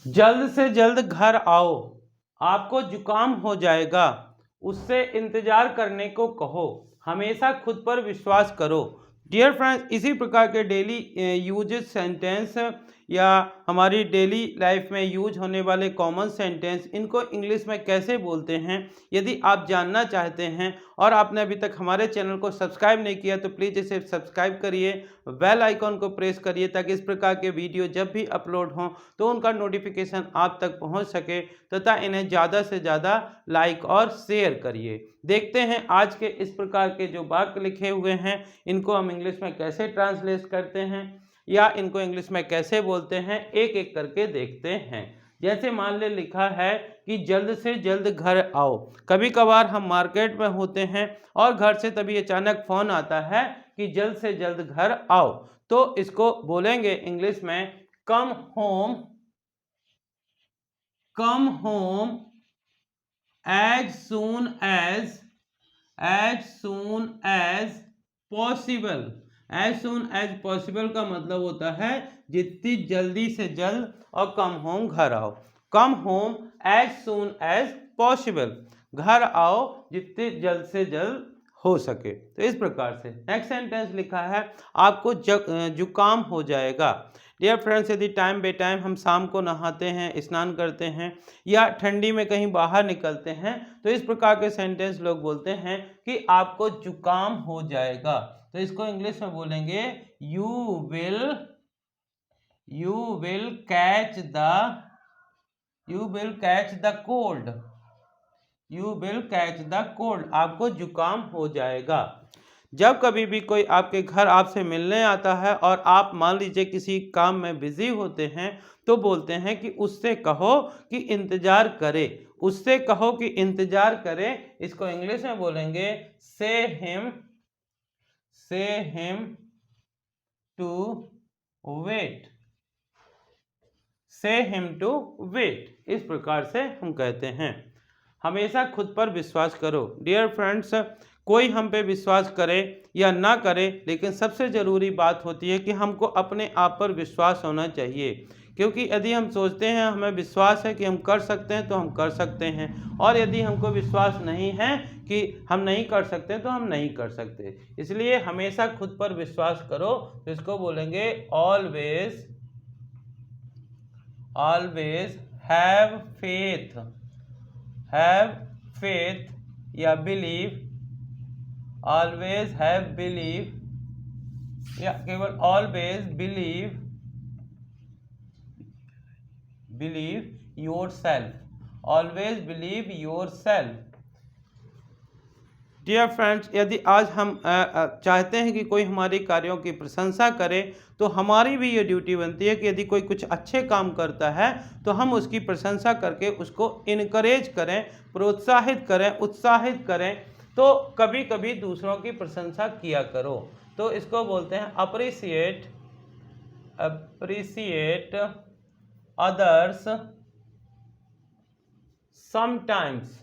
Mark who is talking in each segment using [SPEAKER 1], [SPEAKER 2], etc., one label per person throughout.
[SPEAKER 1] जल्द से जल्द घर आओ, आपको जुकाम हो जाएगा, उससे इंतजार करने को कहो, हमेशा खुद पर विश्वास करो। डियर फ्रेंड्स, इसी प्रकार के डेली यूजेज सेंटेंस या हमारी डेली लाइफ में यूज होने वाले कॉमन सेंटेंस, इनको इंग्लिश में कैसे बोलते हैं, यदि आप जानना चाहते हैं और आपने अभी तक हमारे चैनल को सब्सक्राइब नहीं किया तो प्लीज़ इसे सब्सक्राइब करिए, बेल आइकॉन को प्रेस करिए ताकि इस प्रकार के वीडियो जब भी अपलोड हों तो उनका नोटिफिकेशन आप तक पहुंच सके तथा इन्हें ज़्यादा से ज़्यादा लाइक और शेयर करिए। देखते हैं आज के इस प्रकार के जो वाक्य लिखे हुए हैं इनको हम इंग्लिश में कैसे ट्रांसलेट करते हैं या इनको इंग्लिश में कैसे बोलते हैं, एक एक करके देखते हैं। जैसे मान ले लिखा है कि जल्द से जल्द घर आओ। कभी कभार हम मार्केट में होते हैं और घर से तभी अचानक फ़ोन आता है कि जल्द से जल्द घर आओ, तो इसको बोलेंगे इंग्लिश में come home, come home as soon as possible. As soon as possible का मतलब होता है जितनी जल्दी से जल्द, और कम होम घर आओ। Come home as soon as possible, घर आओ जितनी जल्द से जल्द हो सके। तो इस प्रकार से नेक्स्ट सेंटेंस लिखा है आपको जुकाम हो जाएगा। डियर फ्रेंड्स, यदि टाइम बे टाइम हम शाम को नहाते हैं, स्नान करते हैं या ठंडी में कहीं बाहर निकलते हैं तो इस प्रकार के सेंटेंस लोग बोलते हैं कि आपको जुकाम हो जाएगा। तो इसको इंग्लिश में बोलेंगे you will catch the cold. You will catch the cold, आपको जुकाम हो जाएगा। जब कभी भी कोई आपके घर आपसे मिलने आता है और आप मान लीजिए किसी काम में बिजी होते हैं तो बोलते हैं कि उससे कहो कि इंतजार करे, उससे कहो कि इंतजार करे। इसको इंग्लिश में बोलेंगे से him to wait. Say him to wait, इस प्रकार से हम कहते हैं। हमेशा खुद पर विश्वास करो। डियर फ्रेंड्स, कोई हम पे विश्वास करे या ना करे, लेकिन सबसे ज़रूरी बात होती है कि हमको अपने आप पर विश्वास होना चाहिए। क्योंकि यदि हम सोचते हैं, हमें विश्वास है कि हम कर सकते हैं तो हम कर सकते हैं, और यदि हमको विश्वास नहीं है कि हम नहीं कर सकते तो हम नहीं कर सकते। इसलिए हमेशा खुद पर विश्वास करो। तो इसको बोलेंगे ऑलवेज हैव फेथ या बिलीव। ऑलवेज हैव बिलीव या केवल always believe yourself. Always believe yourself. Dear friends, यदि आज हम चाहते हैं कि कोई हमारे कार्यों की प्रशंसा करे तो हमारी भी ये ड्यूटी बनती है कि यदि कोई कुछ अच्छे काम करता है तो हम उसकी प्रशंसा करके उसको इनकरेज करें, प्रोत्साहित करें, उत्साहित करें। तो कभी कभी दूसरों की प्रशंसा किया करो। तो इसको बोलते हैं appreciate others sometimes.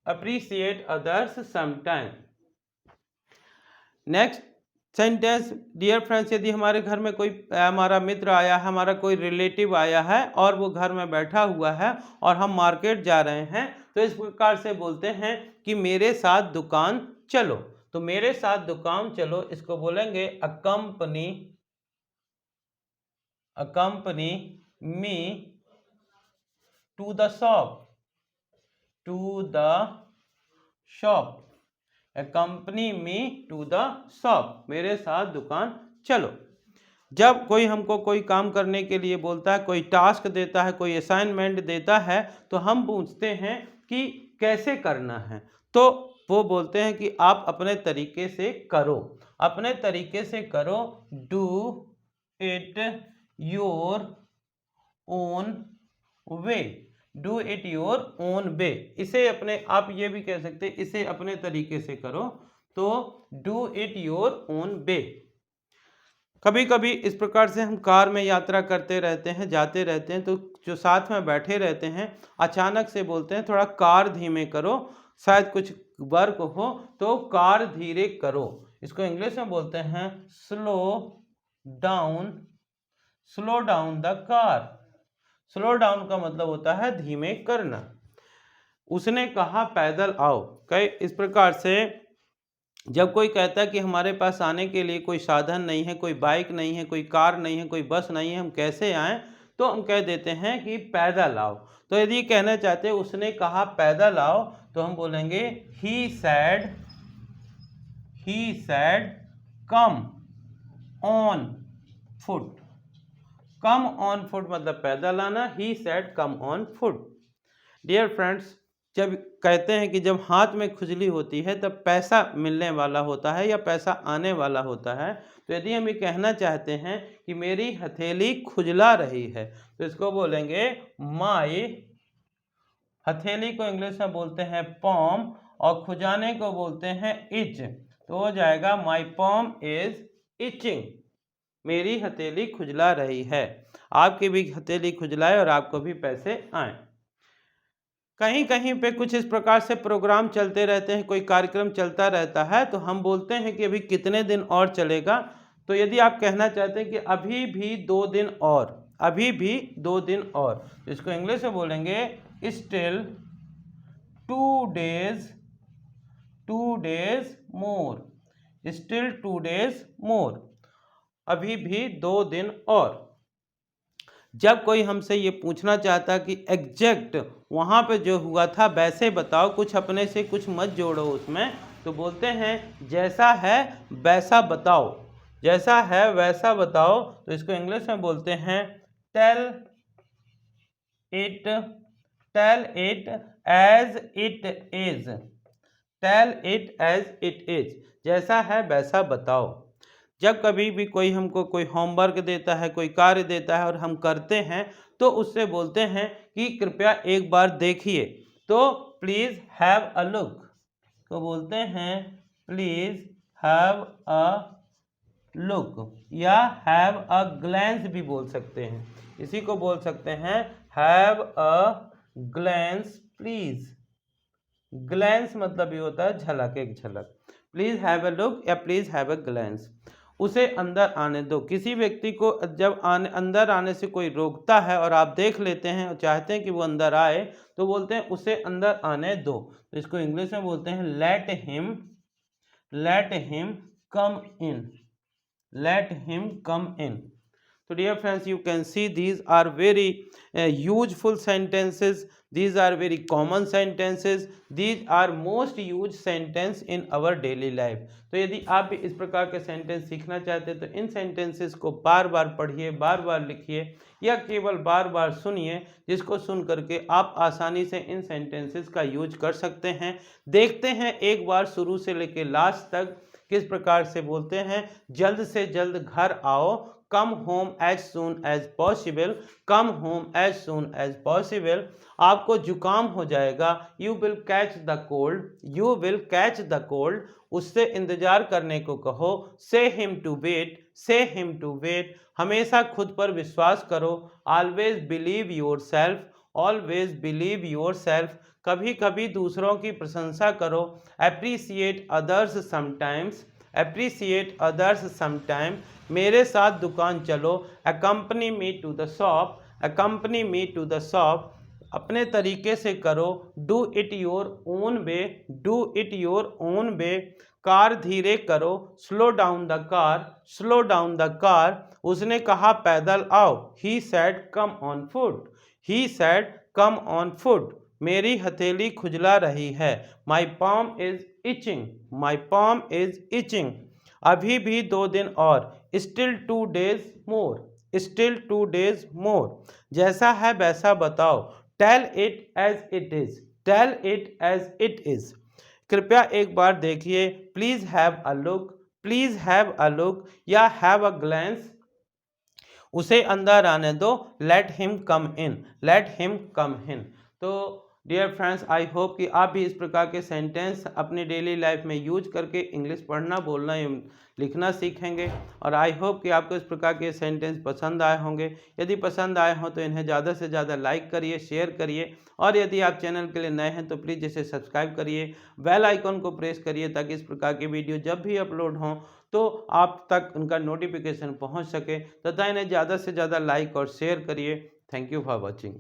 [SPEAKER 1] Appreciate others sometime. Next sentence, dear friends, यदि हमारे घर में कोई हमारा मित्र आया है, हमारा कोई रिलेटिव आया है और वो घर में बैठा हुआ है और हम मार्केट जा रहे हैं तो इस प्रकार से बोलते हैं कि मेरे साथ दुकान चलो। तो मेरे साथ दुकान चलो, इसको बोलेंगे accompany me to the shop। accompany me to the shop, मेरे साथ दुकान चलो। जब कोई हमको कोई काम करने के लिए बोलता है, कोई टास्क देता है, कोई असाइनमेंट देता है तो हम पूछते हैं कि कैसे करना है, तो वो बोलते हैं कि आप अपने तरीके से करो, अपने तरीके से करो। Do it your own way. Do it your own वे, इसे अपने आप ये भी कह सकते हैं, इसे अपने तरीके से करो। तो डू इट योर ओन वे। कभी कभी इस प्रकार से हम कार में यात्रा करते रहते हैं, जाते रहते हैं, तो जो साथ में बैठे रहते हैं अचानक से बोलते हैं थोड़ा कार धीमे करो, शायद कुछ वर्क हो तो कार धीरे करो। इसको इंग्लिश में बोलते हैं slow down, slow down the car. Slow down का मतलब होता है धीमे करना। उसने कहा पैदल आओ। कई इस प्रकार से जब कोई कहता है कि हमारे पास आने के लिए कोई साधन नहीं है, कोई बाइक नहीं है, कोई कार नहीं है, कोई बस नहीं है, हम कैसे आएँ, तो हम कह देते हैं कि पैदल आओ। तो यदि कहना चाहते हैं उसने कहा पैदल आओ, तो हम बोलेंगे he said come on foot. Come on foot मतलब पैदल आना, he said come on foot. Dear friends, जब कहते हैं कि जब हाथ में खुजली होती है तब पैसा मिलने वाला होता है या पैसा आने वाला होता है। तो यदि हम ये कहना चाहते हैं कि मेरी हथेली खुजला रही है, तो इसको बोलेंगे माई, हथेली को इंग्लिश में बोलते हैं पॉम और खुजाने को बोलते हैं इच। तो हो जाएगा माई पॉम इज इचिंग, मेरी हथेली खुजला रही है। आपकी भी हथेली खुजलाए और आपको भी पैसे आए। कहीं कहीं पे कुछ इस प्रकार से प्रोग्राम चलते रहते हैं, कोई कार्यक्रम चलता रहता है, तो हम बोलते हैं कि अभी कितने दिन और चलेगा। तो यदि आप कहना चाहते हैं कि अभी भी 2 दिन और, अभी भी 2 दिन और, तो इसको इंग्लिश में बोलेंगे still 2 days more. Still 2 days मोर, अभी भी 2 दिन और। जब कोई हमसे ये पूछना चाहता कि एग्जैक्ट वहाँ पे जो हुआ था वैसे बताओ, कुछ अपने से कुछ मत जोड़ो उसमें, तो बोलते हैं जैसा है वैसा बताओ, जैसा है वैसा बताओ। तो इसको इंग्लिश में बोलते हैं tell it as it is. Tell it as it is, जैसा है वैसा बताओ। जब कभी भी कोई हमको कोई होमवर्क देता है, कोई कार्य देता है और हम करते हैं, तो उससे बोलते हैं कि कृपया एक बार देखिए। तो प्लीज़ हैव अ लुक, तो बोलते हैं प्लीज़ हैव अ लुक, या हैव अ ग्लैंस भी बोल सकते हैं। इसी को बोल सकते हैं have a glance please. Glance मतलब ये होता है झलक, एक झलक। प्लीज़ हैव अ लुक या प्लीज़ हैव अ ग्लैंस। उसे अंदर आने दो। किसी व्यक्ति को जब अंदर आने से कोई रोकता है और आप देख लेते हैं और चाहते हैं कि वो अंदर आए, तो बोलते हैं उसे अंदर आने दो। तो इसको इंग्लिश में बोलते हैं late him come in. Let him come in. So dear friends, you can see these are very useful sentences. These are very common sentences. These are most used sentence in our daily life. तो यदि आप भी इस प्रकार के sentence सीखना चाहते हैं तो इन सेंटेंसेस को बार बार पढ़िए, बार बार लिखिए या केवल बार बार सुनिए, जिसको सुन करके आप आसानी से इन सेंटेंसेस का यूज कर सकते हैं। देखते हैं एक बार शुरू से लेकर लास्ट तक किस प्रकार से बोलते हैं। जल्द से जल्द घर आओ, come home as soon as possible, come home as soon as possible. आपको जुकाम हो जाएगा, you will catch the cold, you will catch the cold. उससे इंतजार करने को कहो, say him to wait, say him to wait. हमेशा खुद पर विश्वास करो, always believe yourself, always believe yourself. कभी कभी दूसरों की प्रशंसा करो, appreciate others sometimes, appreciate others sometime. मेरे साथ दुकान चलो, accompany me to the shop, accompany me to the shop. अपने तरीके से करो, do it your own way, do it your own way. Car धीरे करो, slow down the car, slow down the car. उसने कहा पैदल आओ, he said come on foot, he said come on foot. मेरी हथेली खुजला रही है, my palm is itching, my palm is itching. अभी भी 2 दिन और, still 2 days more, still 2 days more. जैसा है वैसा बताओ, tell it as it is, tell it as it is. कृपया एक बार देखिए, please have a look, please have a look या हैव अ ग्लैंस। उसे अंदर आने दो, let him come in, let him come in. तो डियर फ्रेंड्स, आई होप कि आप भी इस प्रकार के सेंटेंस अपनी डेली लाइफ में यूज करके इंग्लिश पढ़ना, बोलना एवं लिखना सीखेंगे। और आई होप कि आपको इस प्रकार के सेंटेंस पसंद आए होंगे। यदि पसंद आए हों तो इन्हें ज़्यादा से ज़्यादा लाइक करिए, शेयर करिए। और यदि आप चैनल के लिए नए हैं तो प्लीज़ इसे सब्सक्राइब करिए, बेल आइकॉन को प्रेस करिए, ताकि इस प्रकार की वीडियो जब भी अपलोड हों तो आप तक उनका नोटिफिकेशन पहुंच सके, तथा इन्हें ज़्यादा से ज़्यादा लाइक और शेयर करिए। Thank you for watching.